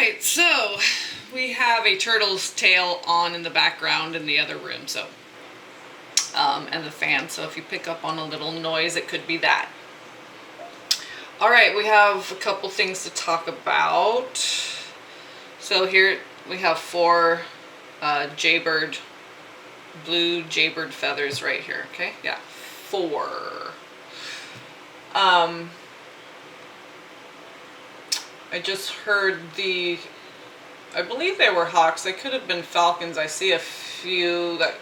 Alright, so we have a turtle's tail on in the background in the other room, so and the fan, so if you pick up on a little noise, it could be that. Alright, we have a couple things to talk about. So here we have four jaybird, blue jaybird feathers right here, okay? Yeah, four. I just heard I believe they were hawks. They could have been falcons. I see a few that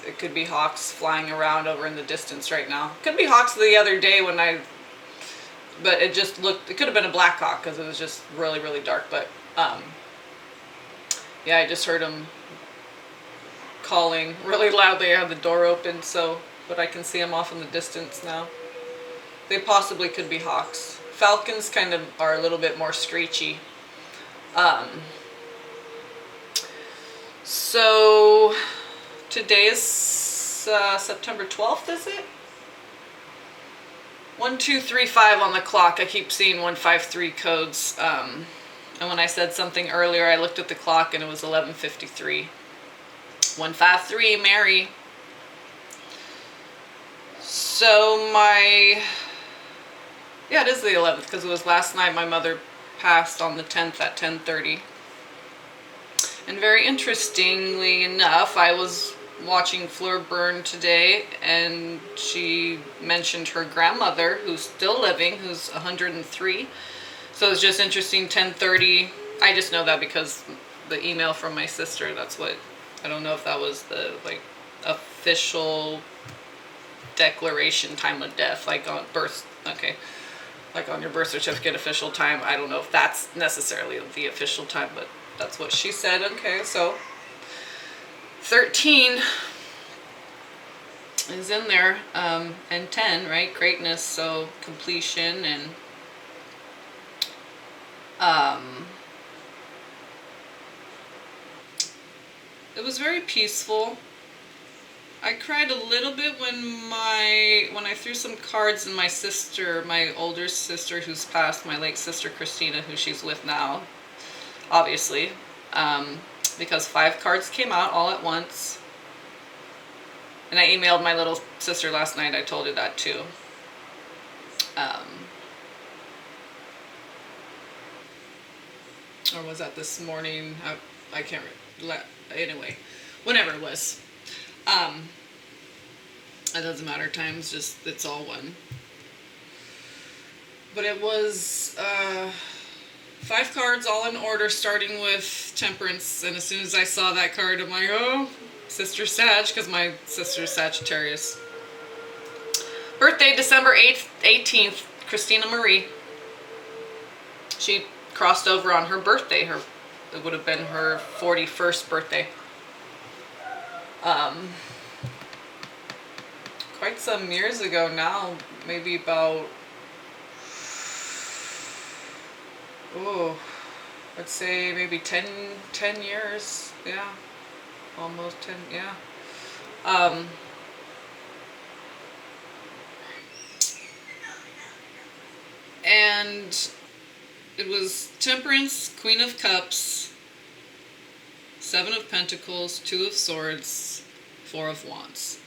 it could be hawks flying around over in the distance right now. Could be hawks the other day but it just looked, it could have been a black hawk because it was just really, really dark. But yeah, I just heard them calling really loudly. I had the door open, but I can see them off in the distance now. They possibly could be hawks. Falcons kind of are a little bit more screechy. So today is September 12th, is it? 1235 on the clock. I keep seeing 153 codes. And when I said something earlier, I looked at the clock and it was 11:53. 153, Mary. So yeah, it is the 11th because it was last night. My mother passed on the 10th at 10:30. And very interestingly enough, I was watching Fleur burn today, and she mentioned her grandmother, who's still living, who's 103. So it's just interesting, 10:30. I just know that because the email from my sister, that's what, I don't know if that was the official declaration time of death, like on birth, okay. Like on your birth certificate official time. I don't know if that's necessarily the official time, but that's what she said. Okay, so 13 is in there, and 10, right? Greatness, so completion, and it was very peaceful. I cried a little bit when I threw some cards, and my sister, my older sister who's passed, my late sister Christina, who she's with now, obviously, because 5 cards came out all at once. And I emailed my little sister last night. I told her that too. Or was that this morning? I can't anyway, whenever it was. It doesn't matter, time's just, it's all one. But it was 5 cards all in order, starting with Temperance, and as soon as I saw that card, I'm like, oh, Sister Sag, because my sister's Sagittarius. Birthday, December 18th, Christina Marie. She crossed over on her birthday. It would have been her 41st birthday. Quite some years ago now, maybe about, I'd say maybe 10 years, yeah, almost 10, yeah. And it was Temperance, Queen of Cups, 7 of Pentacles, 2 of Swords, 4 of Wands.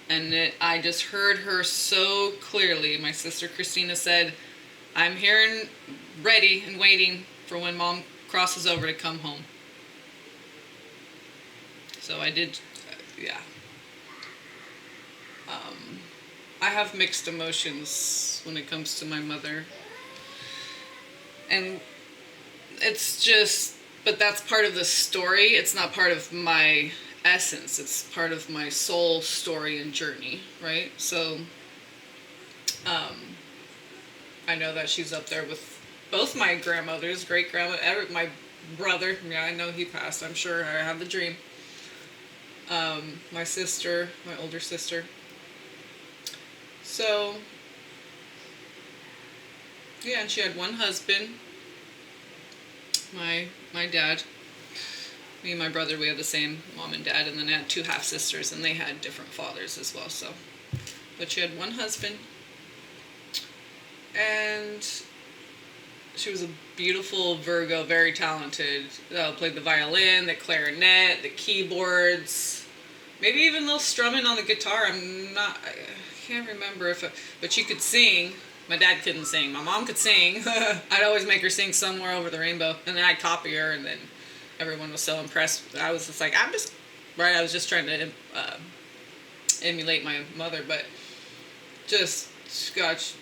And I just heard her so clearly. My sister Christina said, I'm here and ready and waiting for when Mom crosses over to come home. So I did, yeah. I have mixed emotions when it comes to my mother. And it's just, but that's part of the story. It's not part of my essence. It's part of my soul story and journey, right? So I know that she's up there with both my grandmothers, great grandma, my brother, yeah, I know he passed, I'm sure, I have the dream. My sister, my older sister. So yeah, and she had one husband, my dad. Me and my brother, we had the same mom and dad, and then I had 2 half-sisters, and they had different fathers as well, so. But she had one husband, and She was a beautiful Virgo, very talented. Played the violin, the clarinet, the keyboards, maybe even a little strumming on the guitar. I can't remember but she could sing. My dad couldn't sing. My mom could sing. I'd always make her sing Somewhere Over the Rainbow, and then I'd copy her, and then everyone was so impressed. I was just like, I was just trying to emulate my mother, but just, gosh,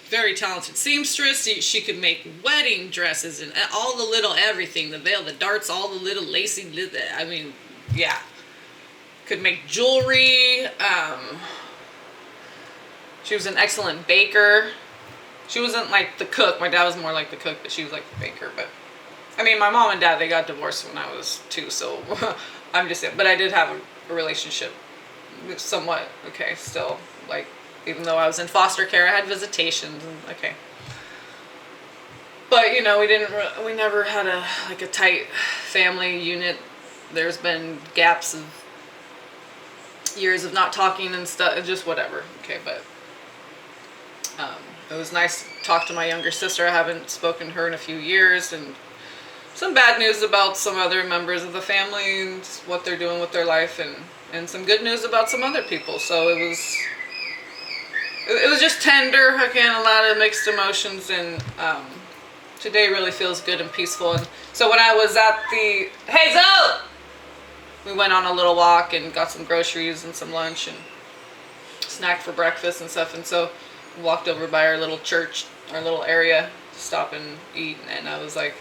very talented seamstress. She could make wedding dresses and all the little everything, the veil, the darts, all the little lacy, I mean, yeah. Could make jewelry. She was an excellent baker. She wasn't like the cook. My dad was more like the cook, but she was like the baker. But I mean, my mom and dad, they got divorced when I was 2, so I'm just saying. But I did have a relationship, somewhat okay, still, like, even though I was in foster care, I had visitations, and okay. But you know, we never had a tight family unit. There's been gaps of years of not talking and stuff, just whatever. Okay, but it was nice to talk to my younger sister. I haven't spoken to her in a few years, and some bad news about some other members of the family and what they're doing with their life, and some good news about some other people. So it was just tender. Again, a lot of mixed emotions, and today really feels good and peaceful. And so when I was at the Hazel, we went on a little walk and got some groceries and some lunch and snack for breakfast and stuff. And so we walked over by our little church, our little area, to stop and eat. And I was like,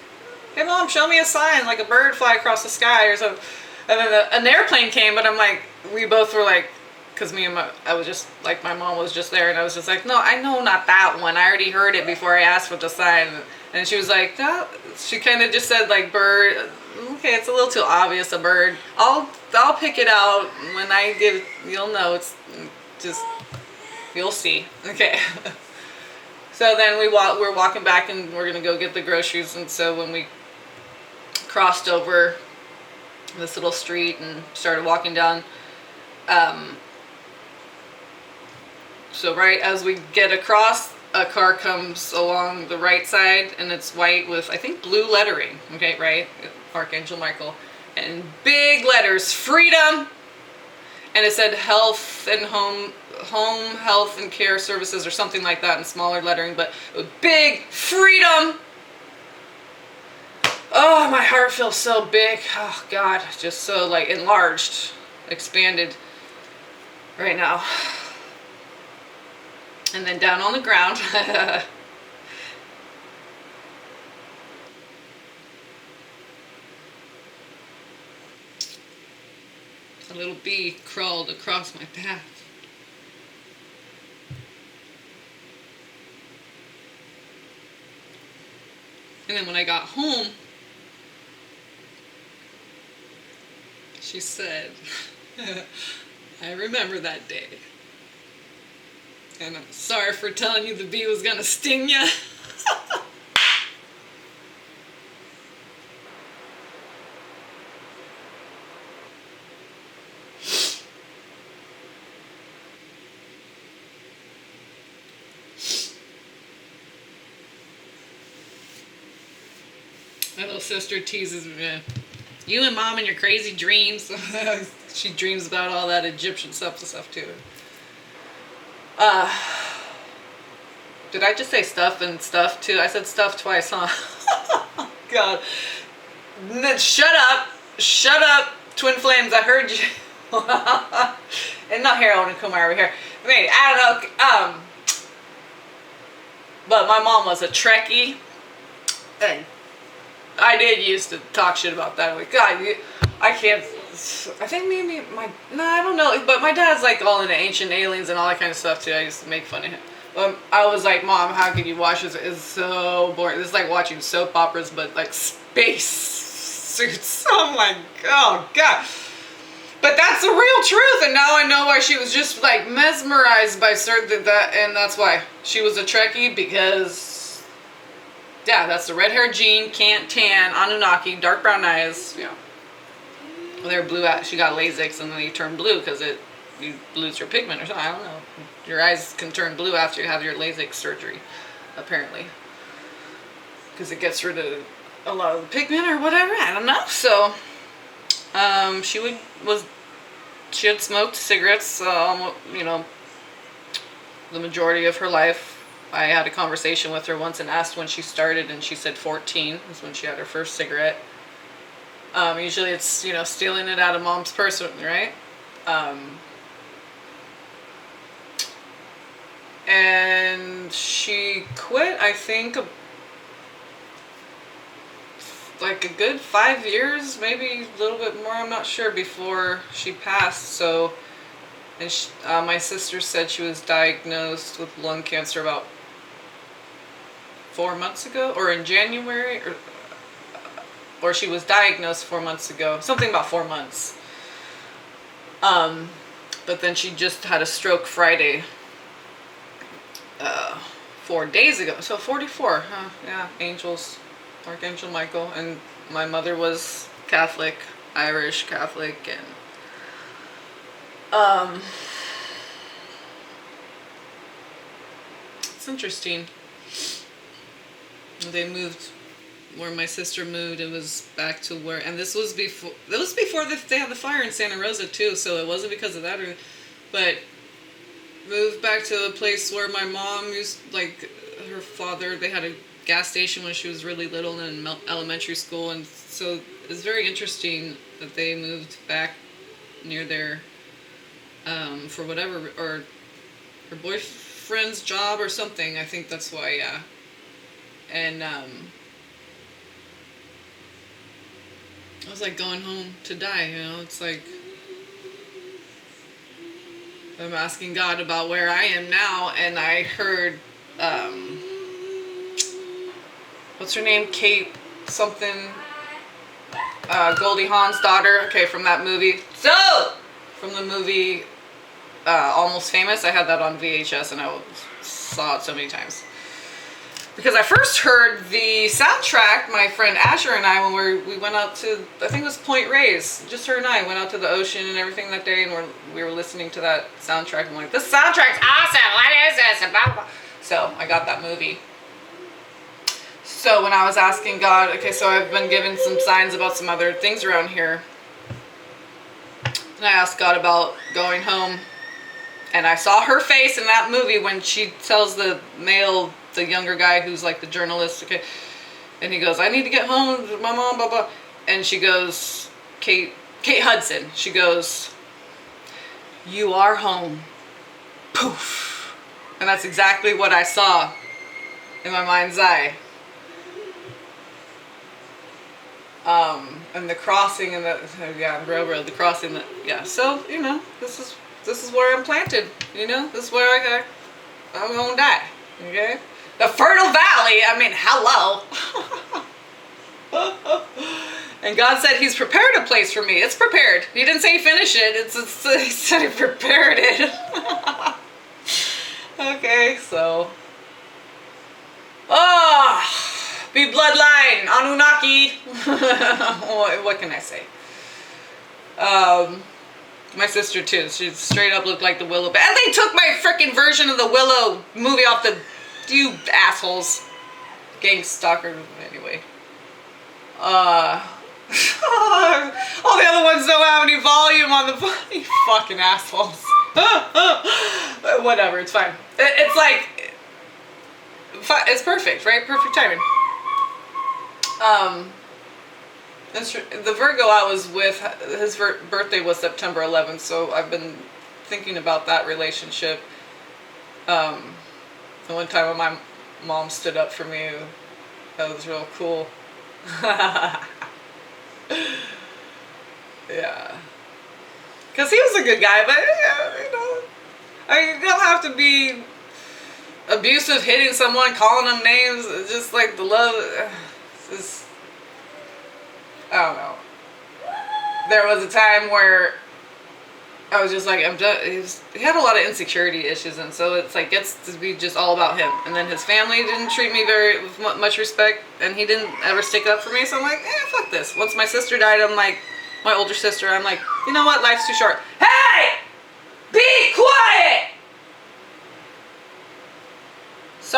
"Hey Mom, show me a sign, like a bird fly across the sky or something." And then an airplane came, but I'm like, we both were like, because I was just like, my mom was just there, and I was just like, "No, I know not that one. I already heard it before I asked for the sign." And she was like, "No," she kind of just said like bird. Okay, it's a little too obvious, a bird. I'll pick it out when I give. You'll know. It's just, you'll see. Okay. So then we're walking back, and we're gonna go get the groceries. And so when we crossed over this little street and started walking down, so right as we get across, a car comes along the right side, and it's white with, I think, blue lettering. Okay, right? Archangel Michael. And big letters, freedom. And it said health and home health and care services or something like that in smaller lettering, but with big freedom. Oh, my heart feels so big. Oh, God. Just so, like, enlarged, expanded right now. And then down on the ground, a little bee crawled across my path. And then when I got home, she said, "I remember that day. And I'm sorry for telling you the bee was gonna sting you." My little sister teases me. "You and Mom and your crazy dreams." She dreams about all that Egyptian stuff too. Did I just say stuff and stuff too? I said stuff twice, huh? God. Shut up, Twin Flames. I heard you. And not Harold and Kumar over here. I mean, I don't know. But my mom was a Trekkie, and I did used to talk shit about that. I'm like, God, I can't. I think maybe I don't know. But my dad's like all into ancient aliens and all that kind of stuff too. I used to make fun of him. I was like, "Mom, how could you watch this? It's so boring. This is like watching soap operas, but like space suits." I'm like, oh God. But that's the real truth, and now I know why she was just like mesmerized by certain that, and that's why she was a Trekkie, because yeah, that's the red-haired gene, can't tan, Anunnaki, dark brown eyes, yeah. Well, they're blue. She got Lasix, and then you turn blue because you lose your pigment or something. I don't know. Your eyes can turn blue after you have your LASIK surgery, apparently. because it gets rid of a lot of the pigment or whatever. I don't know. So she had smoked cigarettes, you know, the majority of her life. I had a conversation with her once and asked when she started, and she said 14 was when she had her first cigarette. Usually it's, you know, stealing it out of mom's purse, right? And she quit, I think, like a good 5 years, maybe a little bit more, I'm not sure, before she passed. So, and my sister said she was diagnosed with lung cancer about 4 months ago, or in January, or she was diagnosed 4 months ago, something about 4 months. But then she just had a stroke Friday, 4 days ago. So 44, huh? Yeah, angels, Archangel Michael. And my mother was Catholic, Irish Catholic, and it's interesting. They moved where my sister moved. It was back to where, and this was before. They had the fire in Santa Rosa too. So it wasn't because of that, but moved back to a place where my mom used, like, her father. They had a gas station when she was really little in elementary school, and so it's very interesting that they moved back near there for whatever, or her boyfriend's job or something. I think that's why, yeah. And I was like going home to die, you know. It's like I'm asking God about where I am now, and I heard what's her name, Kate something, Goldie Hawn's daughter, okay, from that movie. So from the movie Almost Famous. I had that on VHS and I saw it so many times. Because I first heard the soundtrack, my friend Asher and I, when we went out to, I think it was Point Reyes, just her and I went out to the ocean and everything that day, and we were listening to that soundtrack. I'm like, this soundtrack's awesome, what is this? And blah, blah, blah. So I got that movie. So when I was asking God, okay, so I've been given some signs about some other things around here. And I asked God about going home. And I saw her face in that movie when she tells the younger guy who's like the journalist, okay, and he goes, I need to get home to my mom, blah, blah. And she goes, Kate Hudson, she goes, you are home. Poof. And that's exactly what I saw in my mind's eye. And the crossing and the railroad, the crossing, so, you know, this is where I'm planted, you know, this is where I'm gonna die, okay? The Fertile Valley, I mean, hello. And God said he's prepared a place for me. It's prepared. He didn't say he finished it. He said he prepared it. Okay, so. Be bloodline, Anunnaki. What can I say? My sister too. She straight up looked like the Willow. And they took my freaking version of the Willow movie off the... You assholes. Gang stalker. Anyway. All the other ones don't have any volume on the... You fucking assholes. Whatever, it's fine. It's like... It's perfect, right? Perfect timing. The Virgo I was with, his birthday was September 11th, so I've been thinking about that relationship. The one time when my mom stood up for me, that was real cool. Yeah. Because he was a good guy, but, you know, you don't have to be abusive, hitting someone, calling them names. It's just like the love. It's just, I don't know. There was a time where I was just like, I'm done. He had a lot of insecurity issues, and so it's like gets to be just all about him. And then his family didn't treat me with much respect, and he didn't ever stick up for me. So I'm like, fuck this. Once my sister died, I'm like, my older sister, I'm like, you know what? Life's too short. Hey, be quiet.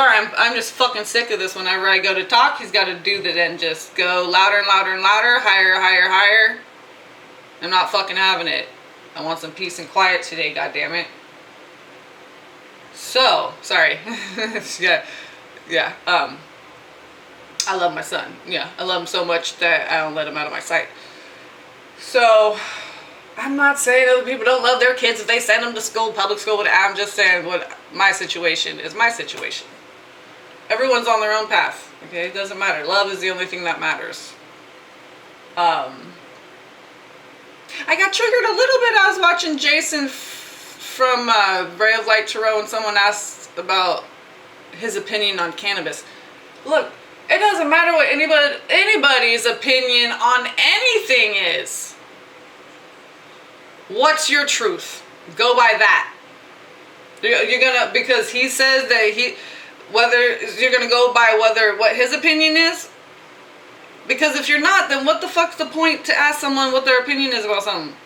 Sorry, I'm just fucking sick of this. Whenever I go to talk, he's got to do that and just go louder and louder and louder, higher, higher, higher. I'm not fucking having it. I want some peace and quiet today, goddammit. So, sorry. yeah. I love my son. Yeah, I love him so much that I don't let him out of my sight. So, I'm not saying other people don't love their kids if they send them to school, public school, but I'm just saying what my situation is my situation. Everyone's on their own path, okay? It doesn't matter. Love is the only thing that matters. I got triggered a little bit. I was watching Jason from Ray of Light Tarot, and someone asked about his opinion on cannabis. Look, it doesn't matter what anybody's opinion on anything is. What's your truth? Go by that. You're gonna, because he says that whether you're gonna go by what his opinion is. Because if you're not, then what the fuck's the point to ask someone what their opinion is about something?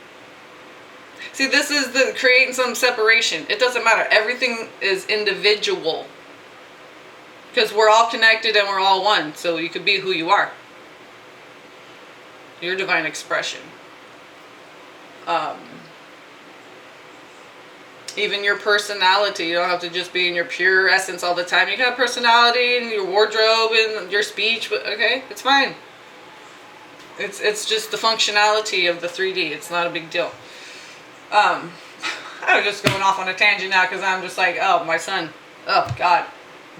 See, this is creating some separation. It doesn't matter. Everything is individual. Because we're all connected and we're all one. So you could be who you are. Your divine expression. Even your personality. You don't have to just be in your pure essence all the time. You can have personality and your wardrobe and your speech. But okay, it's fine. It's just the functionality of the 3D. It's not a big deal. I'm just going off on a tangent now because I'm just like, oh, my son. Oh, God.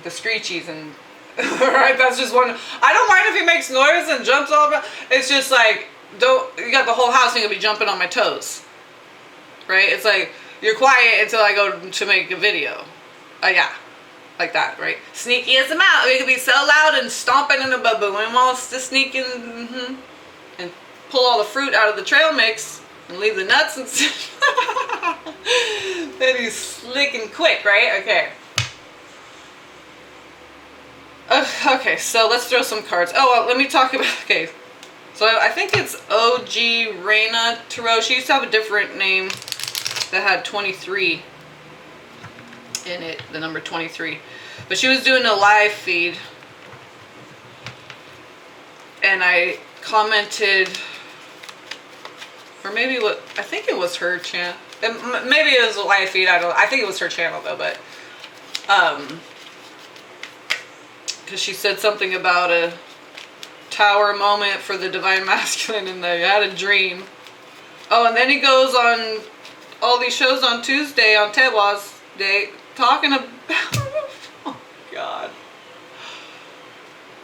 The screechies and... Alright, that's just one... I don't mind if he makes noise and jumps all around. It's just like, you got the whole house and you'll be jumping on my toes. Right? It's like, you're quiet until I go to make a video. Yeah. Like that, right? Sneaky as a mouse. We could be so loud and stomping in the bubble and wants to sneak in and pull all the fruit out of the trail mix and leave the nuts and then he's slick and quick, right? Okay. Okay, so let's throw some cards. Oh, well, let me talk about... Okay. So I think it's OG Reina Tarot. She used to have a different name that had 23 in it, the number 23. But she was doing a live feed. And I commented, or maybe what, I think it was her channel. Maybe it was a live feed, I think it was her channel though, but, because she said something about a tower moment for the divine masculine and they had a dream. Oh, and then he goes on all these shows on Tuesday, on Tewa's Day, talking about, oh God.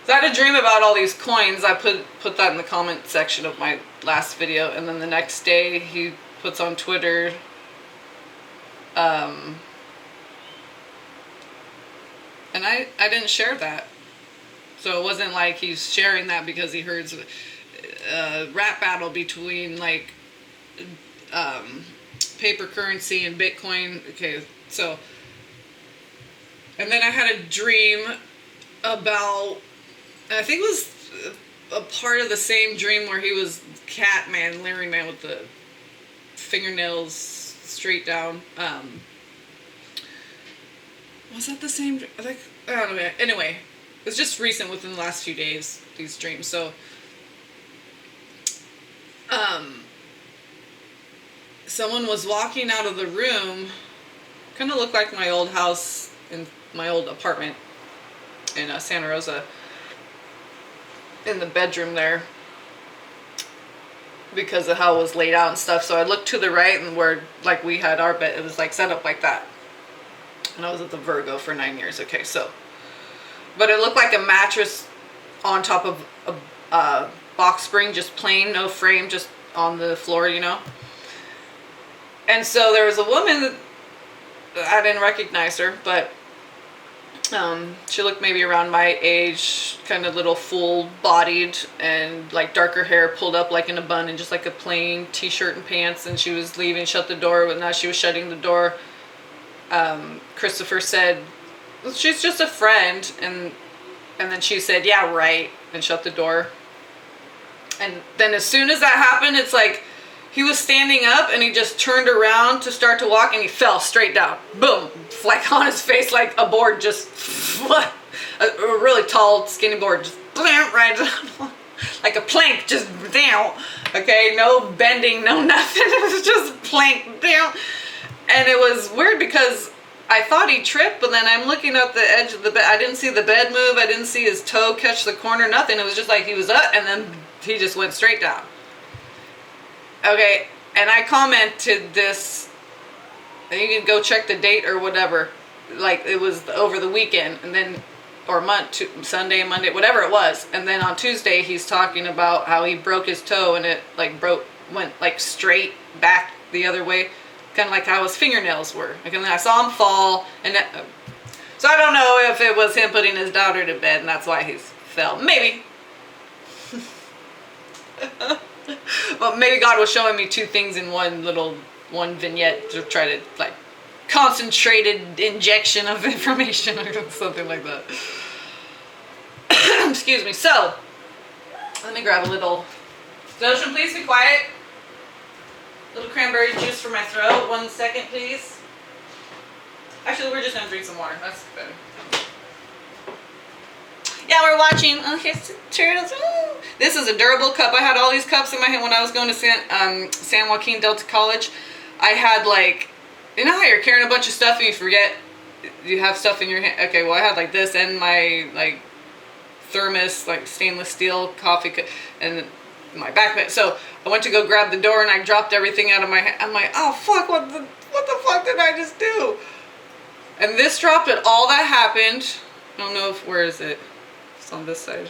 So I had a dream about all these coins. I put that in the comment section of my last video, and then the next day he puts on Twitter, and I didn't share that. So it wasn't like he's sharing that because he heard a rap battle between like paper currency and Bitcoin. Okay, so, and then I had a dream about, I think it was a part of the same dream where he was Catman, Larry Man with the fingernails straight down. Was that the same? Like, I don't know. Anyway, it was just recent within the last few days, these dreams. So, someone was walking out of the room, kind of looked like my old house in my old apartment in Santa Rosa, in the bedroom there, because of how it was laid out and stuff. So I looked to the right, and where like we had our bed, it was like set up like that. And I was at the Virgo for 9 years. Okay, so, but it looked like a mattress on top of a box spring, just plain, no frame, just on the floor, you know. And so there was a woman that I didn't recognize her, but she looked maybe around my age, kind of little full-bodied and like darker hair pulled up like in a bun and just like a plain t-shirt and pants, and she was leaving, shut the door, but now she was shutting the door. Christopher said, well, she's just a friend, and then she said, yeah, right, and shut the door. And then as soon as that happened, it's like he was standing up and he just turned around to start to walk and he fell straight down. Boom. fleck on his face like a board just, a really tall, skinny board just right down, like a plank just down. Okay, no bending, no nothing. It was just plank down. And it was weird because I thought he tripped, but then I'm looking at the edge of the bed. I didn't see the bed move. I didn't see his toe catch the corner, nothing. It was just like he was up and then he just went straight down. Okay, and I commented this, and you can go check the date or whatever, like it was over the weekend, and then, or Sunday, Monday, whatever it was, and then on Tuesday he's talking about how he broke his toe and it like went like straight back the other way, kind of like how his fingernails were. Like, and then I saw him fall, and so I don't know if it was him putting his daughter to bed and that's why he fell. Maybe. Well, maybe God was showing me two things in one vignette to try to like concentrated injection of information or something like that. Excuse me. So, let me grab a little. Doshin, please be quiet. Little cranberry juice for my throat. 1 second, please. Actually, we're just gonna drink some water. That's better. Yeah, we're watching. Okay, turtles. Ooh. This is a durable cup. I had all these cups in my hand when I was going to San Joaquin Delta College. I had like, you know how you're carrying a bunch of stuff and you forget you have stuff in your hand. Okay, well I had like this and my like thermos, like stainless steel coffee cup, and my backpack. So I went to go grab the door and I dropped everything out of my hand. I'm like, oh fuck, what the fuck did I just do? And this dropped it. All that happened. I don't know if, where is it? On this side,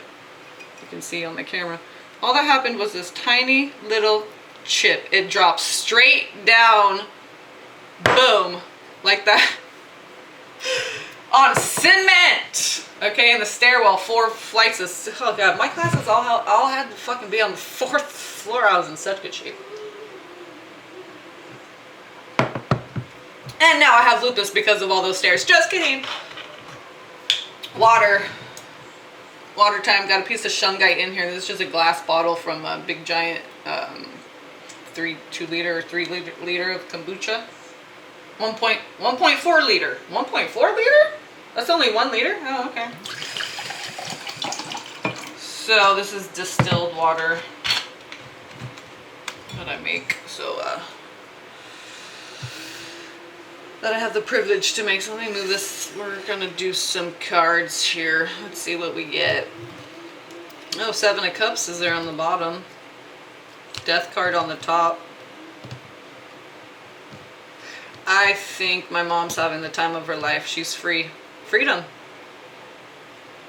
you can see on the camera, all that happened was this tiny little chip. It dropped straight down, boom, like that, on cement. Okay, in the stairwell, 4 flights of, oh god, my classes all had to fucking be on the 4th floor. I was in such good shape. And now I have lupus because of all those stairs. Just kidding. Water time. Got a piece of shungite in here. This is just a glass bottle from a big giant 2 liter or 3 liter of kombucha. 1.4 liter. 1.4 liter? That's only 1 liter? Oh, okay. So this is distilled water that I make. So that I have the privilege to make. So let me move this. We're gonna do some cards here. Let's see what we get. Oh, 7 of Cups is there on the bottom. Death card on the top. I think my mom's having the time of her life. She's free. Freedom.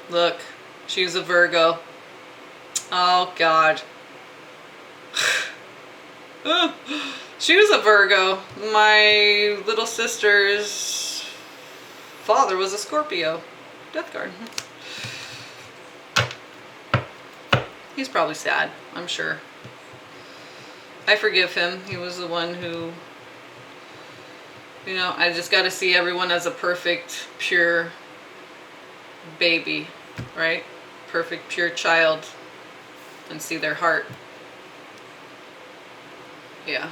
Look, she's a Virgo. Oh God. She was a Virgo. My little sister's father was a Scorpio. Death card. He's probably sad, I'm sure. I forgive him. He was the one who, you know, I just got to see everyone as a perfect, pure baby, right? Perfect, pure child, and see their heart. Yeah.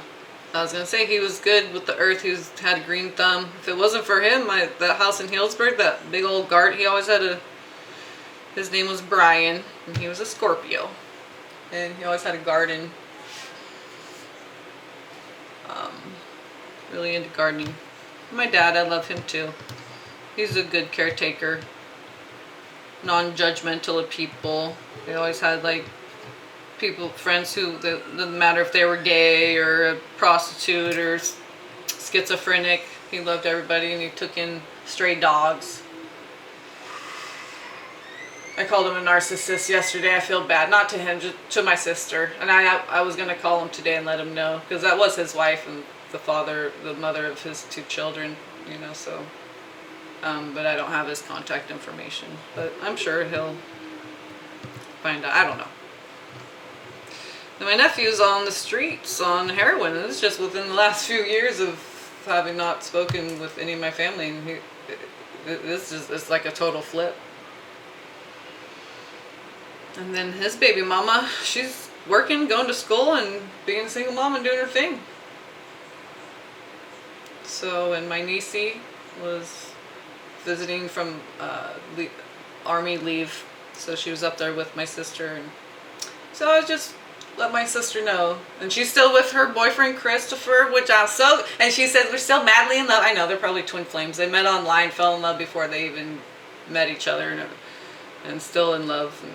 I was going to say he was good with the earth. He had a green thumb. If it wasn't for him, that house in Healdsburg, that big old garden, he always had his name was Brian, and he was a Scorpio. And he always had a garden. Really into gardening. My dad, I love him too. He's a good caretaker. Non-judgmental of people. They always had like friends who, doesn't matter if they were gay or a prostitute or schizophrenic. He loved everybody and he took in stray dogs. I called him a narcissist yesterday. I feel bad. Not to him, just to my sister. And I was going to call him today and let him know. Because that was his wife and the mother of his 2 children. You know, so. But I don't have his contact information. But I'm sure he'll find out. I don't know. And my nephew's on the streets on heroin. And it's just within the last few years of having not spoken with any of my family. And it's like a total flip. And then his baby mama, she's working, going to school, and being a single mom and doing her thing. So, and my niecey, was visiting from Army leave, so she was up there with my sister, and so I just let my sister know. And she's still with her boyfriend Christopher, which I'm so, and she says we're still madly in love. I know, they're probably twin flames. They met online, fell in love before they even met each other, and still in love, and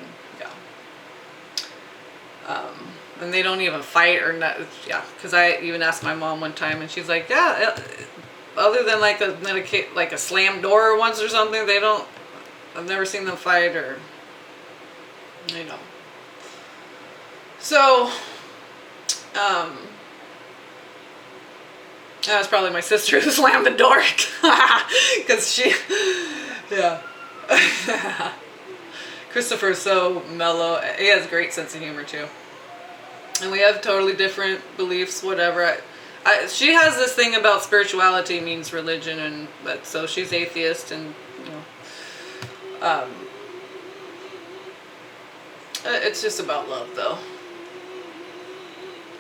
yeah. And they don't even fight or not, yeah, because I even asked my mom one time, and she's like, yeah, other than like a slammed door once or something, they don't, I've never seen them fight or, you know. So, that was probably my sister who slammed the door, because she, yeah. Christopher's so mellow. He has a great sense of humor too. And we have totally different beliefs, whatever. She has this thing about spirituality means religion, and so she's atheist, and you know, it's just about love, though.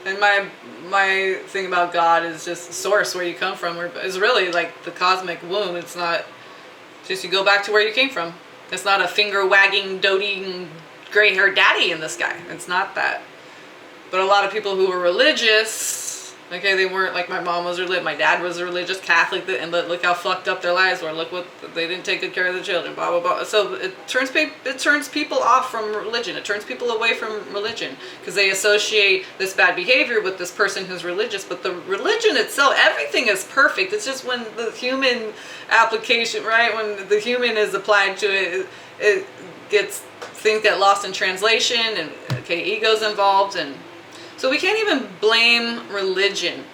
And my thing about God is just the source, where you come from, is really like the cosmic womb. It's not just you go back to where you came from. It's not a finger wagging, doting, gray haired daddy in the sky. It's not that. But a lot of people who were religious, okay, they weren't like my mom was religious, my dad was a religious Catholic, and look how fucked up their lives were. Look what they didn't take good care of the children. Blah blah blah. So it turns people off from religion. It turns people away from religion because they associate this bad behavior with this person who's religious. But the religion itself, everything is perfect. It's just when the human application, right? When the human is applied to it, things get lost in translation, and okay, ego's involved, and so we can't even blame religion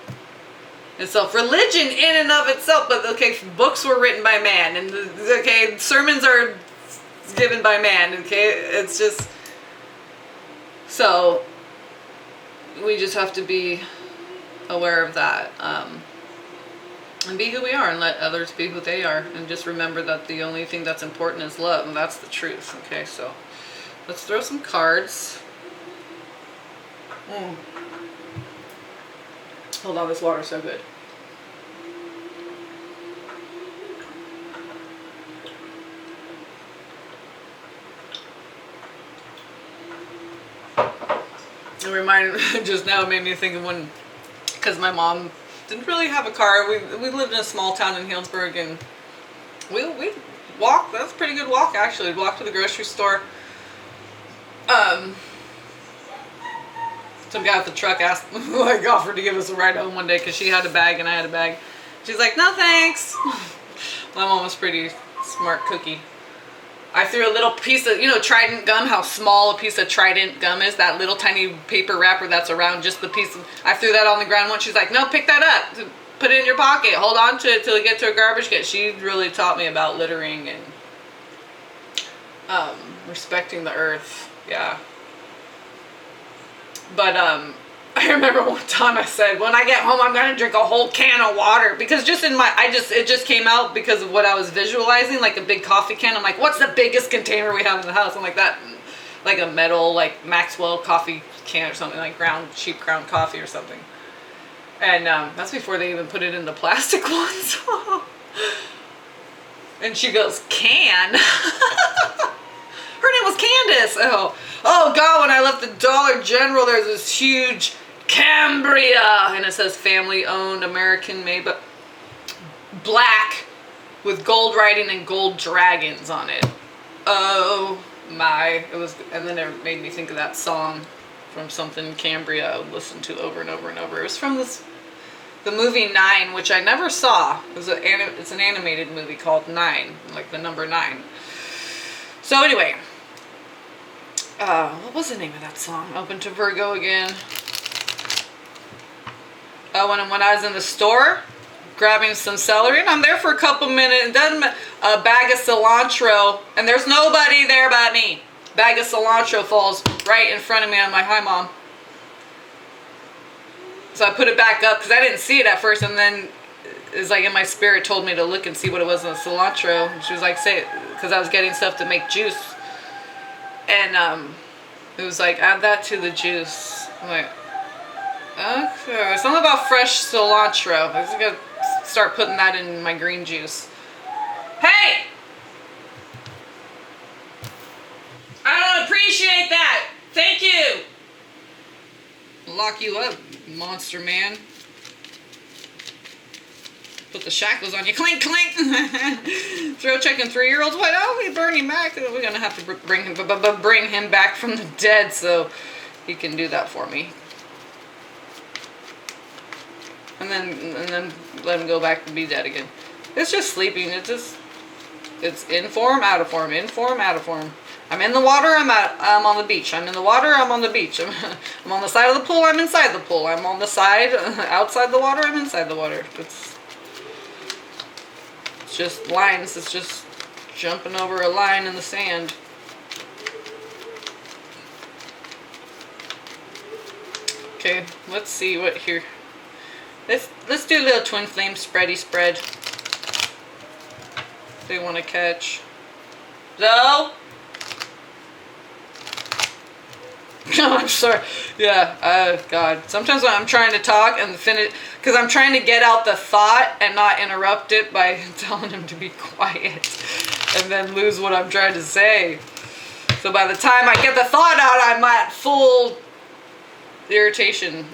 itself. Religion in and of itself, but okay, books were written by man, and okay, sermons are given by man, okay? It's just, so we just have to be aware of that, and be who we are, and let others be who they are, and just remember that the only thing that's important is love, and that's the truth. Okay, so let's throw some cards. Hold on, this water's so good. It reminded just now, it made me think of when, because my mom didn't really have a car. We lived in a small town in Healdsburg, and we walked. That was a pretty good walk, actually. We'd walk to the grocery store. Some guy at the truck offered to give us a ride home one day because she had a bag and I had a bag. She's like, no thanks. My mom was pretty smart cookie. I threw a little piece of, Trident gum, how small a piece of Trident gum is, that little tiny paper wrapper that's around just the piece of, I threw that on the ground once. She's like, no, pick that up, put it in your pocket, hold on to it till you get to a garbage can. She really taught me about littering and respecting the earth, yeah. But I remember one time I said, when I get home, I'm going to drink a whole can of water, because just in it just came out because of what I was visualizing, like a big coffee can. I'm like, what's the biggest container we have in the house? I'm like, that, like a metal, like Maxwell coffee can or something, like cheap ground coffee or something. And that's before they even put it in the plastic ones. And she goes, can? Her name was Candace. Oh God, when I left the Dollar General, there's this huge Cambria, and it says family owned, American made, but black with gold writing and gold dragons on it. Oh my, it was, and then it made me think of that song from something Cambria I would listen to over and over and over. It was from the movie 9, which I never saw. It's an animated movie called 9, like the number 9. So anyway, what was the name of that song? Open to Virgo again. Oh, when I was in the store grabbing some celery, and I'm there for a couple minutes, then a bag of cilantro, and there's nobody there but me. Bag of cilantro falls right in front of me. I'm like, hi, Mom. So I put it back up because I didn't see it at first, and then it's like in my spirit told me to look and see what it was in the cilantro. And she was like, say it, because I was getting stuff to make juice. And it was like, add that to the juice. I'm like, okay, something about fresh cilantro. It's like start putting that in my green juice. Hey! I don't appreciate that. Thank you. Lock you up, monster man. Put the shackles on you. Clink, clink. Throw checking 3-year-olds. What? Oh, we Bernie Mac. We're gonna have to bring him back from the dead so he can do that for me. And then let him go back to be dead again. It's just sleeping. It's in form, out of form, in form, out of form. I'm in the water, I'm on the beach. I'm in the water, I'm on the beach. I'm on the side of the pool, I'm inside the pool. I'm on the side, outside the water, I'm inside the water. It's just lines. It's just jumping over a line in the sand. Okay, let's see what here. Let's do a little twin flame spready spread. They want to catch. So. I'm sorry. Yeah. God. Sometimes when I'm trying to talk and finish, because I'm trying to get out the thought and not interrupt it by telling him to be quiet, and then lose what I'm trying to say. So by the time I get the thought out, I'm at full irritation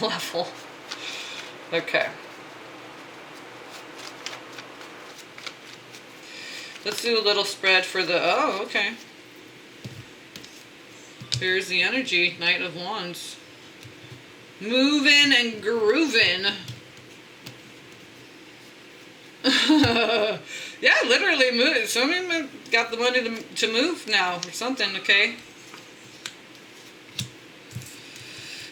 level. Okay. Let's do a little spread for the, oh, okay. Here's the energy, Knight of Wands. Moving and grooving. Yeah, literally move. Somebody got the money to move now or something, okay?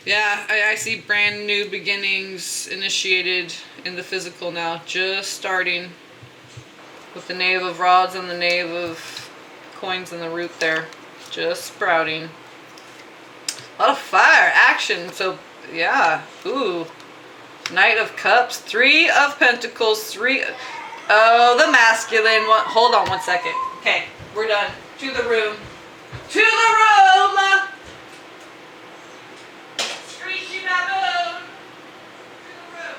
Yeah, I see brand new beginnings initiated in the physical now. Just starting with the Knave of Rods and the Knave of Coins in the root there. Just sprouting. A lot of fire, action. So, yeah. Ooh. Knight of Cups, 3 of Pentacles, 3. Oh, the masculine one. Hold on one second. Okay, we're done. To the room. To the room! Screechy baboon! To the room.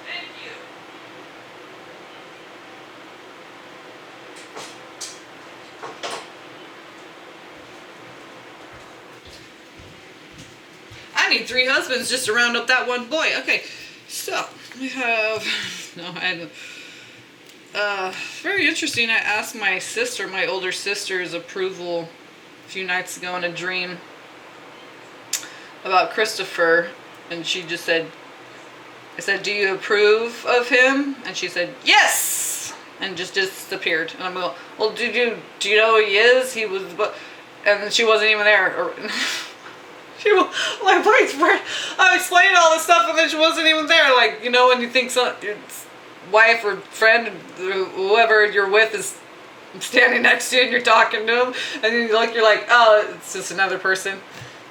Thank you. I need 3 husbands just to round up that one boy. Okay, so we have, no, I had, very interesting. I asked my sister, my older sister's approval a few nights ago in a dream about Christopher, and she just said, I said, do you approve of him? And she said, yes, and just disappeared. And I'm going, well, do you know who he is? He was, and she wasn't even there. She was, my boyfriend, I explained all this stuff and then she wasn't even there. Like, you know, when you think your wife or friend, whoever you're with is standing next to you and you're talking to him, and you're like, oh, it's just another person.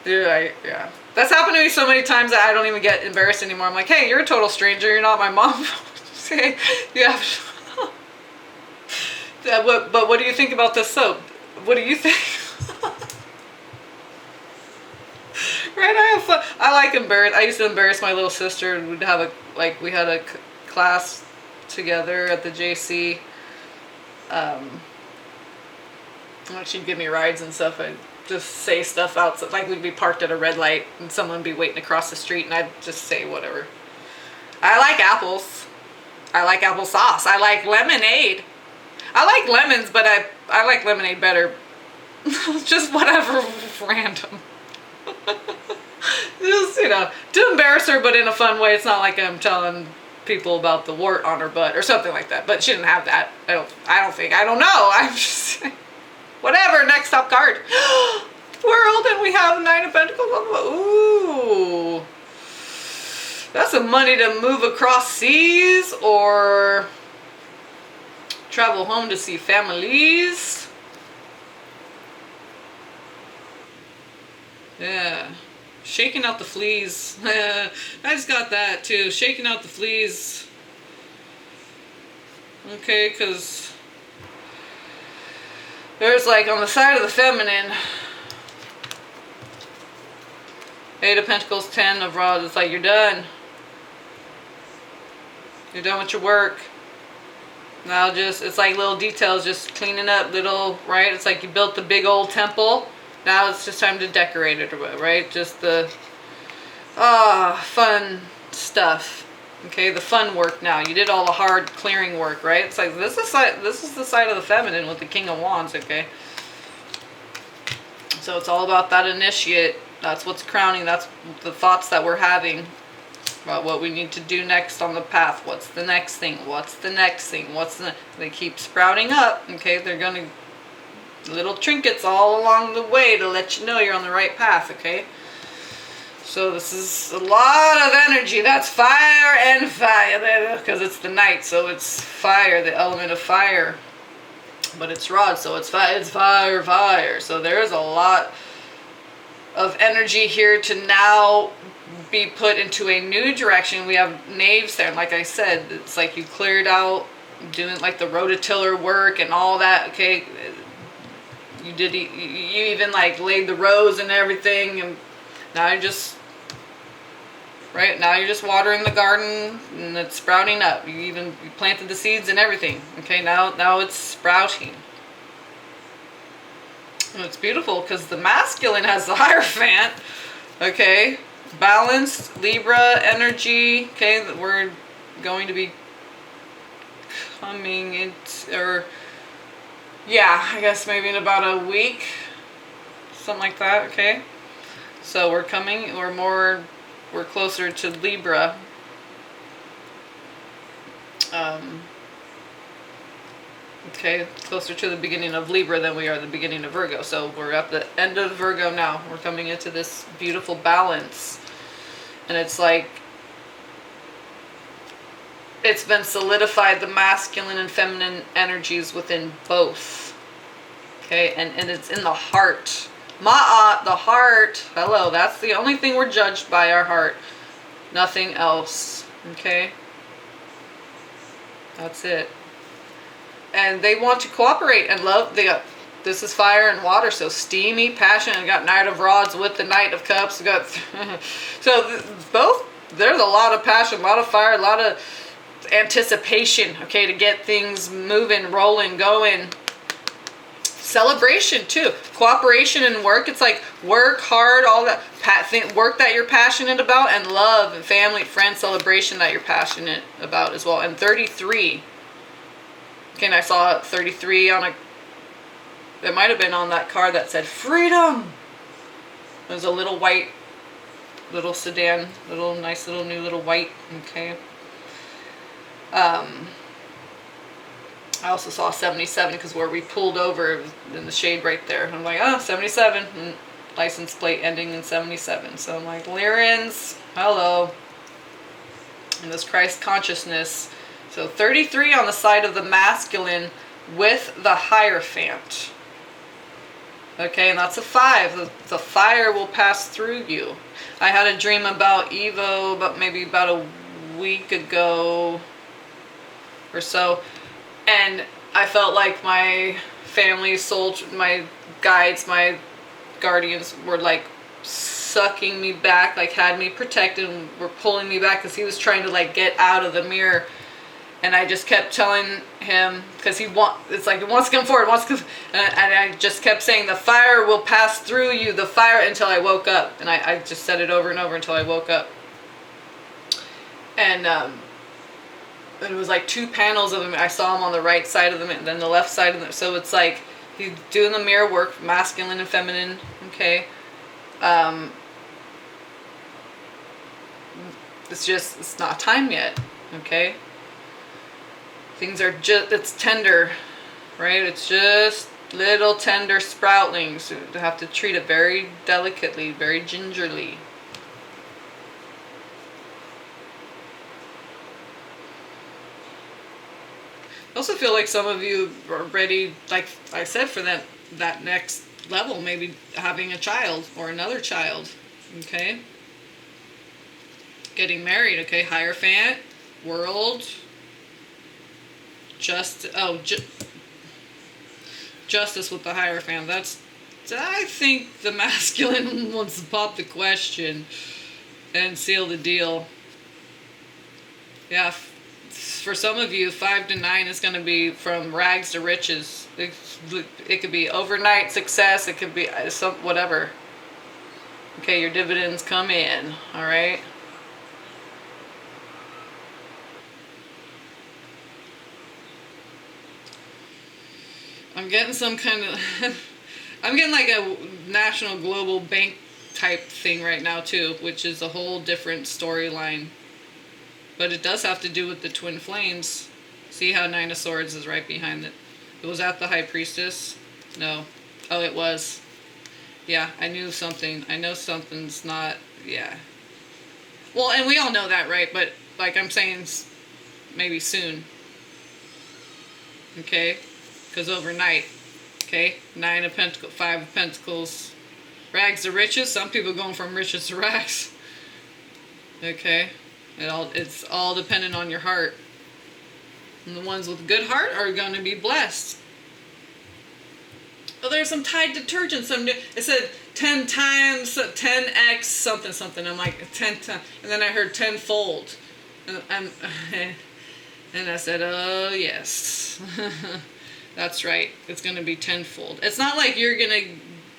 Yeah. That's happened to me so many times that I don't even get embarrassed anymore. I'm like, hey, you're a total stranger. You're not my mom. Hey, yeah. But what do you think about this soap? What do you think? Right, I have fun. I like embarrass. I used to embarrass my little sister. We'd have we had a class together at the JC. She'd give me rides and stuff. I'd just say stuff outside. Like we'd be parked at a red light and someone would be waiting across the street and I'd just say whatever. I like apples. I like applesauce. I like lemonade. I like lemons, but I like lemonade better. Just whatever, random. Just, you know, to embarrass her, but in a fun way. It's not like I'm telling people about the wart on her butt or something like that. But she didn't have that. I don't know. I'm just whatever. Next top card. World, and we have 9 of Pentacles. Ooh, that's some money to move across seas or travel home to see families. Yeah. Shaking out the fleas. I just got that too. Shaking out the fleas. Okay, because there's like on the side of the feminine, 8 of Pentacles, 10 of Rods. It's like you're done. You're done with your work. Now it's like little details, just cleaning up little, right? It's like you built the big old temple. Now it's just time to decorate it, right? Just the fun stuff. Okay, the fun work now. You did all the hard clearing work, right? It's like this is the side of the feminine with the King of Wands, okay? So it's all about that initiate. That's what's crowning. That's the thoughts that we're having about what we need to do next on the path. What's the next thing? What's the next thing? They keep sprouting up, okay? They're gonna, little trinkets all along the way to let you know you're on the right path, okay? So this is a lot of energy. That's fire and fire, because it's the night, so it's fire, the element of fire. But it's rod, so it's fire, fire. So there is a lot of energy here to now be put into a new direction. We have knaves there, and like I said, it's like you cleared out doing like the rototiller work and all that, okay? You even like laid the rows and everything, and now you're just watering the garden and it's sprouting up. You planted the seeds and everything. Okay, now it's sprouting. And it's beautiful because the masculine has the Hierophant. Okay, balanced Libra energy. Okay, that we're going to be coming into, I guess maybe in about a week, something like that. Okay, so we're closer to Libra. Okay, closer to the beginning of Libra than we are the beginning of Virgo. So we're at the end of Virgo now. We're coming into this beautiful balance. And it's like, it's been solidified, the masculine and feminine energies within both. Okay, and it's in the heart. Ma'at, the heart. Hello, that's the only thing we're judged by, our heart. Nothing else. Okay? That's it. And they want to cooperate and love. This is fire and water, so steamy, passionate. We got Knight of Rods with the Knight of Cups. We got so both. There's a lot of passion, a lot of fire, a lot of anticipation. Okay, to get things moving, rolling, going. Celebration too, cooperation and work. It's like work hard, all that work that you're passionate about, and love and family, friends, celebration that you're passionate about as well. And 33. Okay, and I saw 33 on it might have been on that card that said freedom. It was a little white, little sedan, nice little new little white. Okay. I also saw 77 because where we pulled over in the shade right there. I'm like, 77. And license plate ending in 77. So I'm like, Lyrians, hello. And this Christ consciousness. So 33 on the side of the masculine with the Hierophant. Okay, and that's a 5. The fire will pass through you. I had a dream about Evo, maybe about a week ago or so. And I felt like my family, my guides, my guardians were like sucking me back, like had me protected and were pulling me back because he was trying to like get out of the mirror. And I just kept telling him, because it's like he wants to come forward, and I just kept saying, the fire will pass through you, the fire, until I woke up. And I just said it over and over until I woke up. And it was like 2 panels of him. I saw him on the right side of them and then the left side of them. So it's like he's doing the mirror work, masculine and feminine. Okay. It's not time yet. Okay. Things are it's tender, right? It's just little tender sproutlings. You have to treat it very delicately, very gingerly. I also feel like some of you are ready, like I said, for that next level, maybe having a child or another child, okay? Getting married, okay? Hierophant, world, justice with the Hierophant. I think the masculine wants to pop the question and seal the deal. Yeah, for some of you, 5 to 9 is going to be from rags to riches. It could be overnight success. It could be some whatever. Okay, your dividends come in. All right. I'm getting some kind of I'm getting like a national global bank type thing right now too, which is a whole different storyline. But it does have to do with the twin flames. See how 9 of Swords is right behind it. It was at the High Priestess? No. Oh, it was. Yeah, I knew something. I know something's not, yeah. Well, and we all know that, right? But like I'm saying, maybe soon. Okay? Because overnight. Okay? 9 of Pentacles, 5 of Pentacles. Rags to riches. Some people going from riches to rags. Okay? It's all dependent on your heart. And the ones with good heart are going to be blessed. Oh, there's some Tide detergent. It said 10 times, 10x something something. I'm like 10 times, and then I heard tenfold, and I said, oh yes, that's right. It's going to be tenfold. It's not like you're going to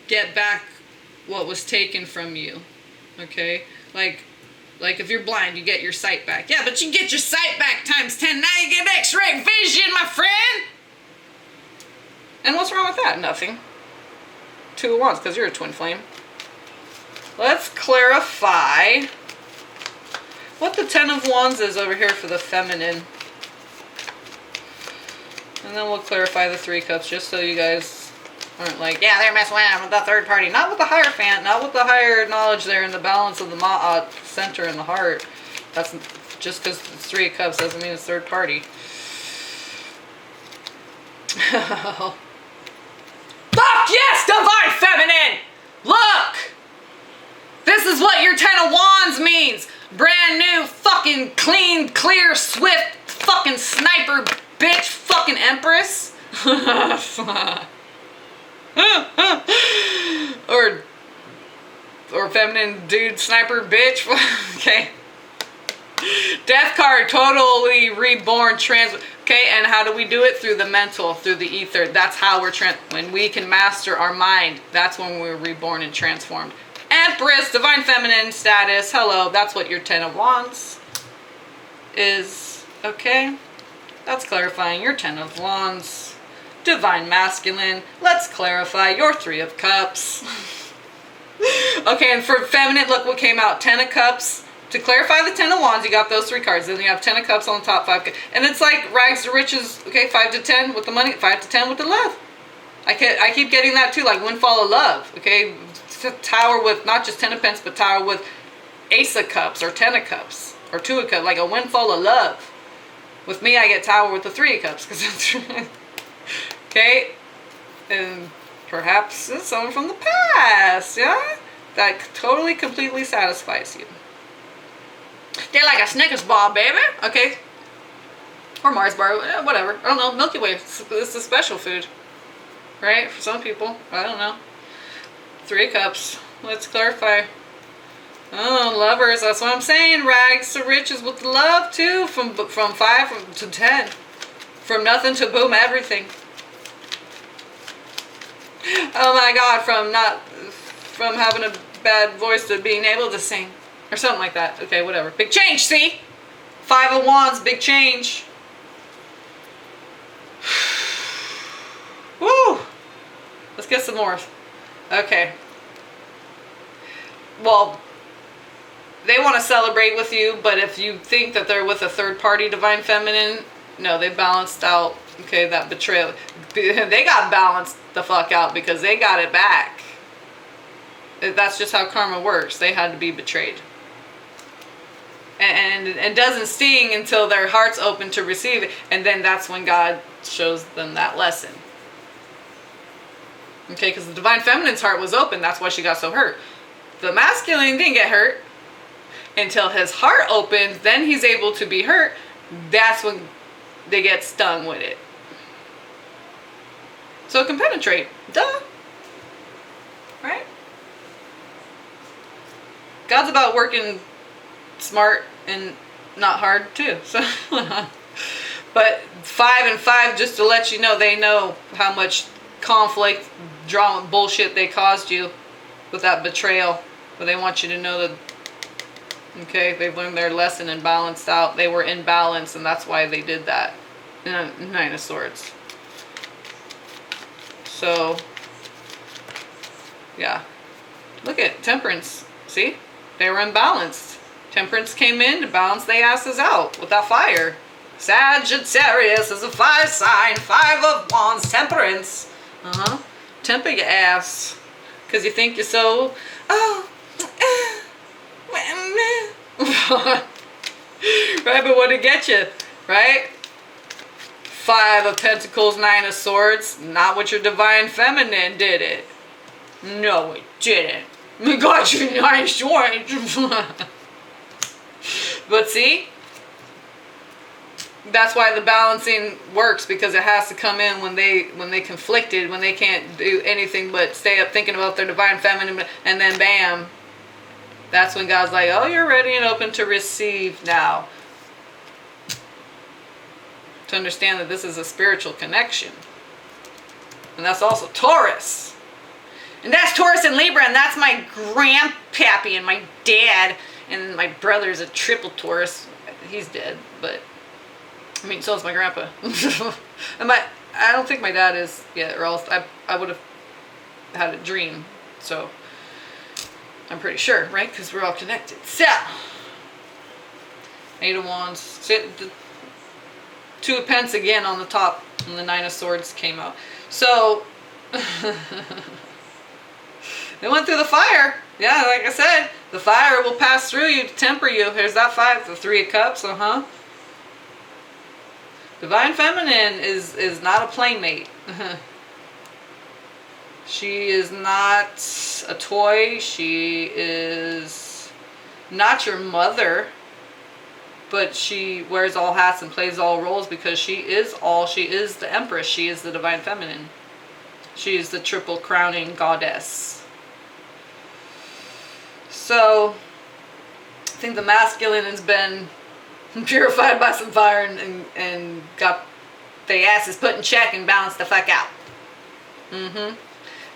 get back what was taken from you. Okay, like if you're blind, you get your sight back. Yeah, but you get your sight back times 10. Now you get X-ray vision, my friend. And what's wrong with that? Nothing. 2 of Wands, because you're a twin flame. Let's clarify what the 10 of Wands is over here for the feminine. And then we'll clarify the 3 cups, just so you guys aren't like, yeah, they're messing around with the third party. Not with the Hierophant, not with the higher knowledge there in the balance of the Ma'at center in the heart. That's just because it's 3 of Cups doesn't mean it's third party. Fuck yes, Divine Feminine! Look! This is what your 10 of Wands means. Brand new, fucking clean, clear, swift, fucking sniper, bitch, fucking Empress. or feminine dude sniper bitch. Okay. Death card, totally reborn, okay, and how do we do it? Through the mental, through the ether. That's how we're when we can master our mind. That's when we're reborn and transformed. Empress, Divine Feminine status. Hello, that's what your 10 of Wands is. Okay, that's clarifying your 10 of Wands. Divine Masculine. Let's clarify your 3 of Cups. Okay, and for feminine, look what came out. 10 of Cups. To clarify the 10 of Wands, you got those 3 cards. Then you have 10 of Cups on the top, 5. And it's like rags to riches. Okay, 5 to 10 with the money, 5 to 10 with the love. I keep getting that too, like windfall of love. Okay, Tower with not just 10 of Pence, but Tower with Ace of Cups or 10 of Cups or 2 of Cups, like a windfall of love. With me, I get Tower with the 3 of Cups because that's okay. And perhaps it's someone from the past, yeah, that totally, completely satisfies you. They're like a Snickers bar, baby. Okay. Or Mars bar, whatever. I don't know. Milky Way. It's a special food. Right? For some people. I don't know. 3 of Cups. Let's clarify. Oh, lovers. That's what I'm saying. Rags to riches with love, too. From 5 to 10. From nothing to boom, everything. Oh my God. From having a bad voice to being able to sing. Or something like that. Okay, whatever. Big change, see? 5 of Wands, big change. Woo! Let's get some more. Okay. Well, they want to celebrate with you, but if you think that they're with a third party Divine Feminine, no, they balanced out, okay, that betrayal. They got balanced the fuck out because they got it back. That's just how karma works. They had to be betrayed. And it doesn't sting until their heart's open to receive it. And then that's when God shows them that lesson. Okay, because the Divine Feminine's heart was open. That's why she got so hurt. The masculine didn't get hurt until his heart opened. Then he's able to be hurt. That's when they get stung with it. So it can penetrate. Duh. Right? God's about working smart and not hard too. So But 5 and 5, just to let you know, they know how much conflict, drama, bullshit they caused you with that betrayal. But they want you to know that, okay, they've learned their lesson and balanced out. They were in balance, and that's why they did that. Nine of Swords. So, yeah. Look at Temperance. See? They were imbalanced. Temperance came in to balance their asses out with that fire. Sagittarius is a 5 sign. 5 of Wands. Temperance. Temper your ass. Because you think you're so... Oh. Right, but what'd it get you? Right? 5 of Pentacles, 9 of Swords. Not what your Divine Feminine did it. No, it didn't. We got you 9 of Swords. But see? That's why the balancing works, because it has to come in when they conflicted, when they can't do anything but stay up thinking about their Divine Feminine, and then bam. That's when God's like, oh, you're ready and open to receive now. To understand that this is a spiritual connection. And that's also Taurus. And that's Taurus and Libra, and that's my grandpappy and my dad. And my brother's a triple Taurus. He's dead, but... I mean, so is my grandpa. And I don't think my dad is yet, or else I would have had a dream. So... I'm pretty sure, right? Because we're all connected. So, 8 of Wands. Sit the 2 of Pence again on the top, and the 9 of Swords came out. So, they went through the fire. Yeah, like I said, the fire will pass through you to temper you. Here's that 5, the 3 of Cups. Divine Feminine is not a playmate. She is not a toy. She is not your mother. But she wears all hats and plays all roles because she is the Empress. She is the Divine Feminine. She is the triple crowning goddess. So, I think the masculine has been purified by some fire and got their asses put in check and balanced the fuck out.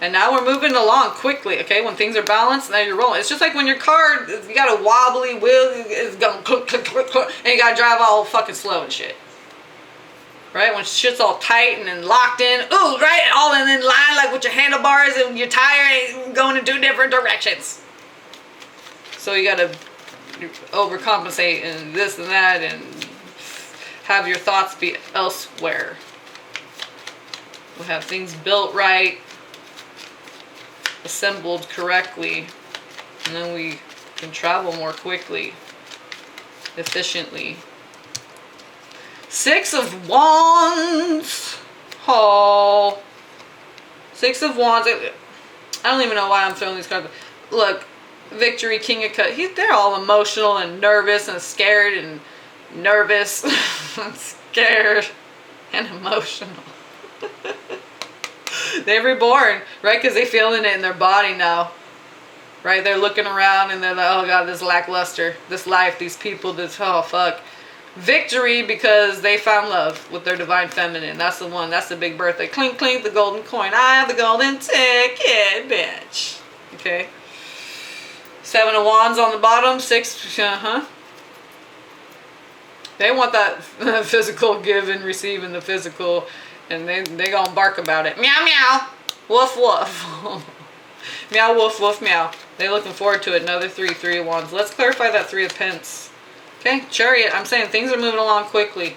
And now we're moving along quickly, okay? When things are balanced, now you're rolling. It's just like when your car, you got a wobbly wheel, it's going click, click, click, click, and you got to drive all fucking slow and shit. Right? When shit's all tight and locked in, ooh, right? All in line, like with your handlebars and your tire going in 2 different directions. So you got to overcompensate and this and that and have your thoughts be elsewhere. We'll have things built right, assembled correctly, and then we can travel more quickly, efficiently. 6 of Wands. Oh. 6 of Wands. I don't even know why I'm throwing these cards. Look, Victory, King of Cups. They're all emotional and nervous and scared and nervous. And scared and emotional. They're reborn, right? Because they're feeling it in their body now, right? They're looking around and they're like, oh God, this lackluster, this life, these people, this, oh fuck. Victory, because they found love with their Divine Feminine. That's the one. That's the big birthday. Clink, clink, the golden coin. I have the golden ticket, bitch. Okay. 7 of Wands on the bottom. 6, They want that physical give and receive in the physical. And they gonna bark about it. Meow, meow. Woof, woof. Meow, woof, woof, meow. They're looking forward to it. Another 3 of Wands. Let's clarify that 3 of Pence. Okay, Chariot. I'm saying things are moving along quickly.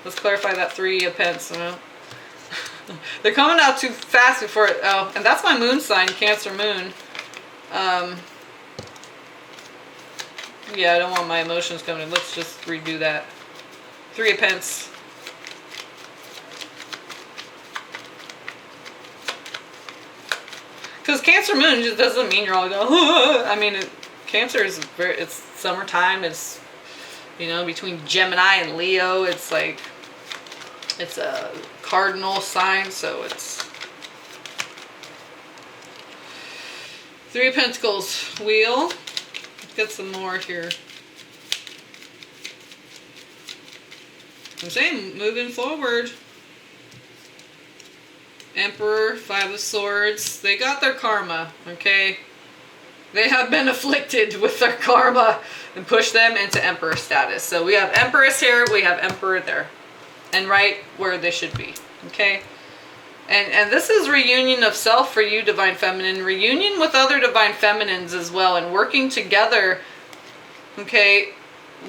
Let's clarify that 3 of Pence. They're coming out too fast before it. Oh, and that's my moon sign, Cancer moon. Yeah, I don't want my emotions coming in. Let's just redo that. 3 of Pence. Because Cancer moon just doesn't mean you're all going, I mean, Cancer is it's summertime. It's, you know, between Gemini and Leo. It's like, it's a cardinal sign, so it's 3 of Pentacles. Wheel. Let's get some more here. I'm saying, moving forward. Emperor, Five of Swords. They got their karma, okay? They have been afflicted with their karma and pushed them into Emperor status. So we have Empress here, we have Emperor there. And right where they should be, okay? And this is reunion of self for you, Divine Feminine. Reunion with other Divine Feminines as well. And working together, okay,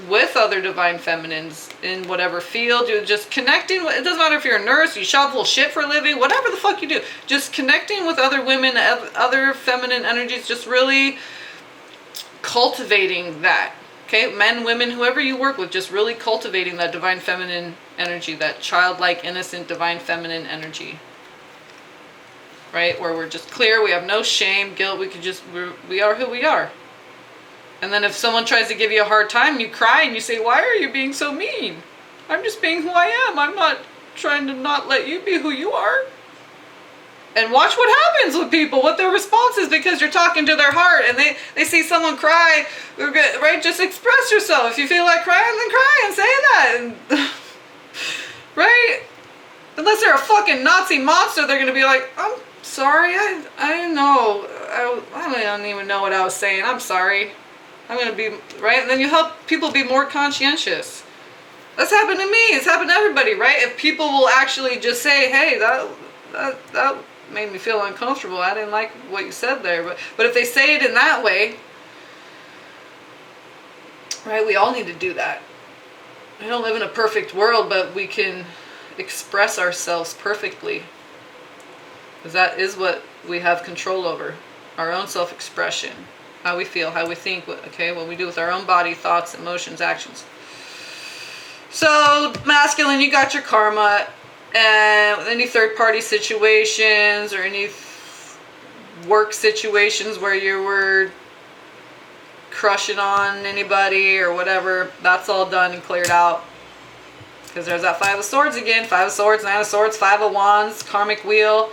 with other Divine Feminines in whatever field. You're just connecting. It doesn't matter if you're a nurse, you shovel shit for a living, whatever the fuck you do. Just connecting with other women, other feminine energies. Just really cultivating that. Okay, men, women, whoever you work with, just really cultivating that Divine Feminine energy, that childlike, innocent, Divine Feminine energy. Right? Where we're just clear, we have no shame, guilt, we are who we are. And then if someone tries to give you a hard time, you cry and you say, why are you being so mean? I'm just being who I am. I'm not trying to not let you be who you are. And watch what happens with people, what their response is, because you're talking to their heart and they see someone cry, right? Just express yourself. If you feel like crying, then cry and say that. And, right? Unless they're a fucking Nazi monster, they're going to be like, I'm sorry, I know. I don't even know what I was saying. I'm sorry. I'm going to be, right? And then you help people be more conscientious. That's happened to me. It's happened to everybody, right? If people will actually just say, hey, that made me feel uncomfortable. I didn't like what you said there. But if they say it in that way, right, we all need to do that. We don't live in a perfect world, but we can express ourselves perfectly. Because that is what we have control over. Our own self-expression. How we feel, how we think, okay, what we do with our own body, thoughts, emotions, actions. So, masculine, you got your karma. And with any third-party situations or any work situations where you were crushing on anybody or whatever, that's all done and cleared out. Because there's that Five of Swords again. Five of Swords, Nine of Swords, Five of Wands, karmic wheel.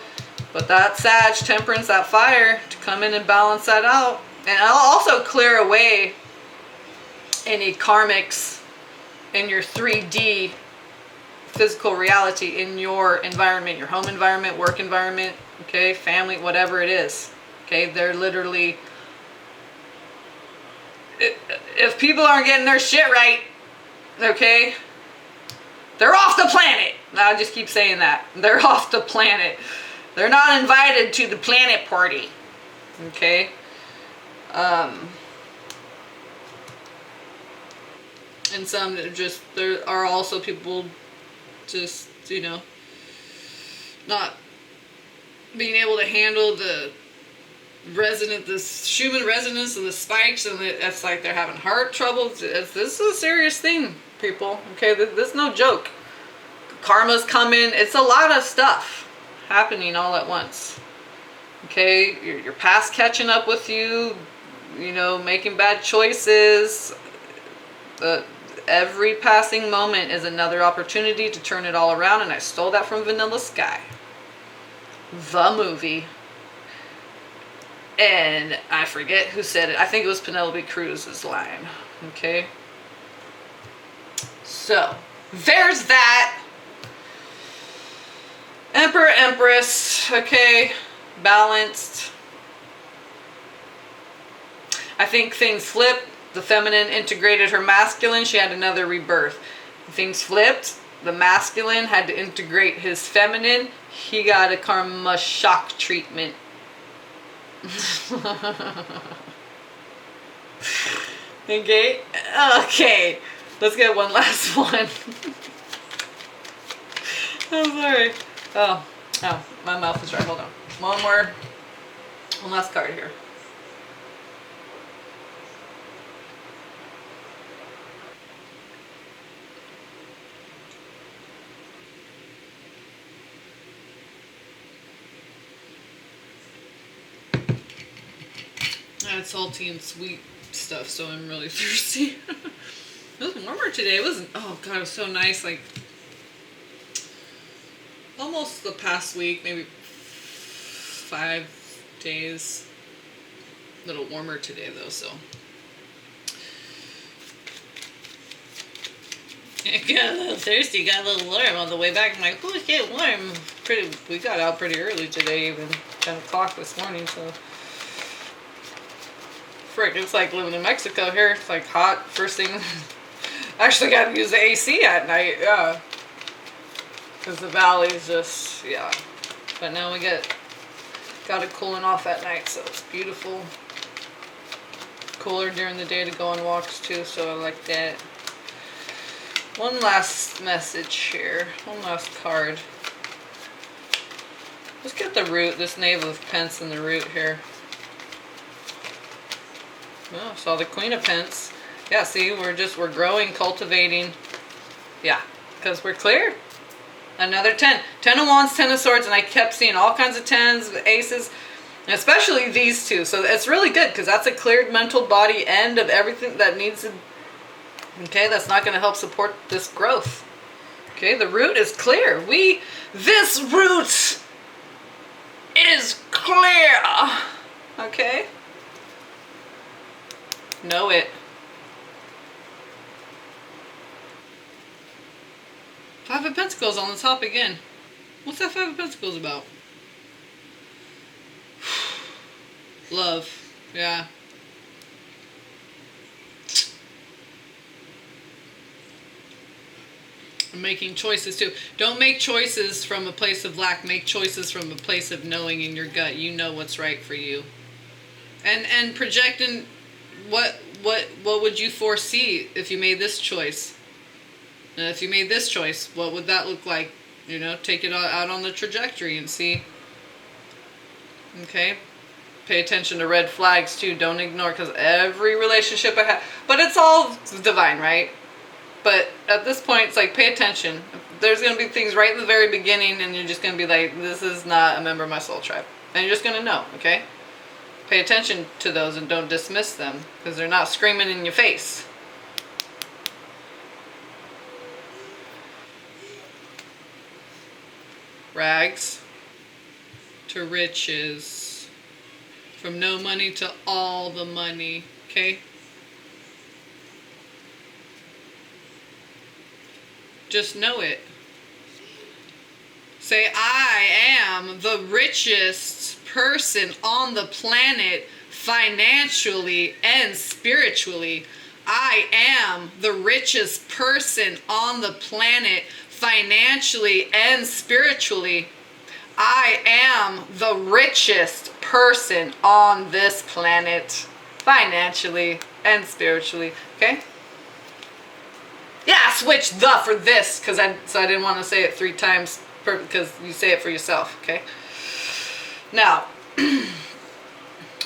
But that Sag, Temperance, that fire to come in and balance that out. And I'll also clear away any karmics in your 3D physical reality, in your environment, your home environment, work environment, okay, family, whatever it is. Okay, they're literally, if people aren't getting their shit right, okay, they're off the planet. I just keep saying that. They're off the planet. They're not invited to the planet party. Okay? And some just, there are also people just, you know, not being able to handle the Schumann resonance and the spikes, and it's like they're having heart trouble. This is a serious thing, people. Okay, this is no joke. Karma's coming. It's a lot of stuff happening all at once. Okay, your past catching up with you, you know, making bad choices. Every passing moment is another opportunity to turn it all around, and I stole that from Vanilla Sky, the movie. And I forget who said it. I think it was Penelope Cruz's line. Okay. So, there's that. Emperor, Empress. Okay. Balanced. I think things flipped. The feminine integrated her masculine. She had another rebirth. Things flipped. The masculine had to integrate his feminine. He got a karma shock treatment. Okay. Okay. Let's get one last one. I'm sorry. Oh, my mouth is dry. Hold on. One last card here. I had salty and sweet stuff, so I'm really thirsty. It was warmer today. It wasn't, oh god, it was so nice. Like, almost the past week, maybe 5 days. A little warmer today though, so. I got a little thirsty, got a little warm on the way back. I'm like, oh, it's getting warm. We got out pretty early today, even 10 o'clock this morning, so. Frick, it's like living in Mexico here. It's like hot, first thing. I actually got to use the AC at night, yeah. Because the valley's just, yeah. But now we got it cooling off at night, so it's beautiful. Cooler during the day to go on walks too, so I like that. One last message here, one last card. Let's get the root, this Knave of Pence in the root here. Oh, saw the Queen of Pence. Yeah, see, we're growing, cultivating. Yeah, because we're clear. Another 10. 10 of Wands, 10 of Swords, and I kept seeing all kinds of 10s, aces, and especially these two. So it's really good because that's a cleared mental body end of everything that needs to, okay, that's not going to help support this growth. Okay, the root is clear. This root is clear. Okay? Know it. Five of Pentacles on the top again. What's that Five of Pentacles about? Love. Yeah. And making choices too. Don't make choices from a place of lack. Make choices from a place of knowing in your gut. You know what's right for you. And projecting what would you foresee if you made this choice? And if you made this choice, what would that look like? You know, take it out on the trajectory and see. Okay? Pay attention to red flags too. Don't ignore, because every relationship I have, but it's all divine, right? But at this point, it's like, pay attention. There's going to be things right in the very beginning, and you're just going to be like, this is not a member of my soul tribe. And you're just going to know, okay? Pay attention to those and don't dismiss them, because they're not screaming in your face. Rags to riches. From no money to all the money, okay? Just know it. Say, I am the richest person on the planet financially and spiritually. I am the richest person on the planet financially and spiritually. I am the richest person on this planet financially and spiritually. Okay? Yeah, switch the for this, so I didn't want to say it 3 times because you say it for yourself, okay? Now,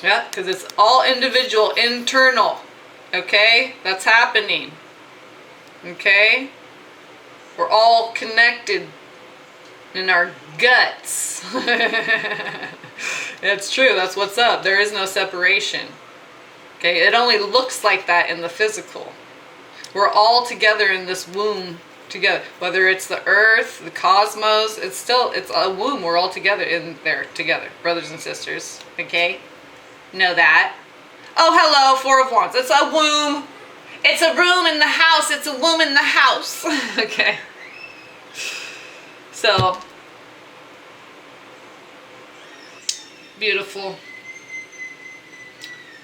yeah, because it's all individual, internal, okay? That's happening, okay? We're all connected in our guts. It's true, that's what's up. There is no separation, okay? It only looks like that in the physical. We're all together in this womb together. Whether it's the earth, the cosmos, it's a womb. We're all together in there together. Brothers and sisters. Okay? Know that. Oh, hello, 4 of Wands. It's a womb. It's a room in the house. It's a womb in the house. Okay. So, beautiful.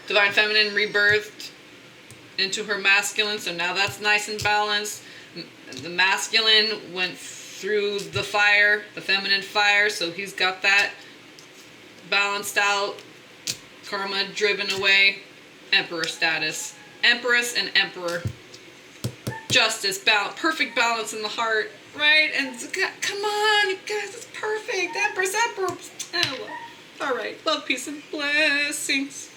Divine Feminine rebirthed into her masculine, so now that's nice and balanced. The masculine went through the fire, the feminine fire, so he's got that balanced out, karma driven away, emperor status, empress and emperor, justice, balance, perfect balance in the heart, right? And come on, you guys, it's perfect. Empress. Oh, well. All right, love, peace, and blessings.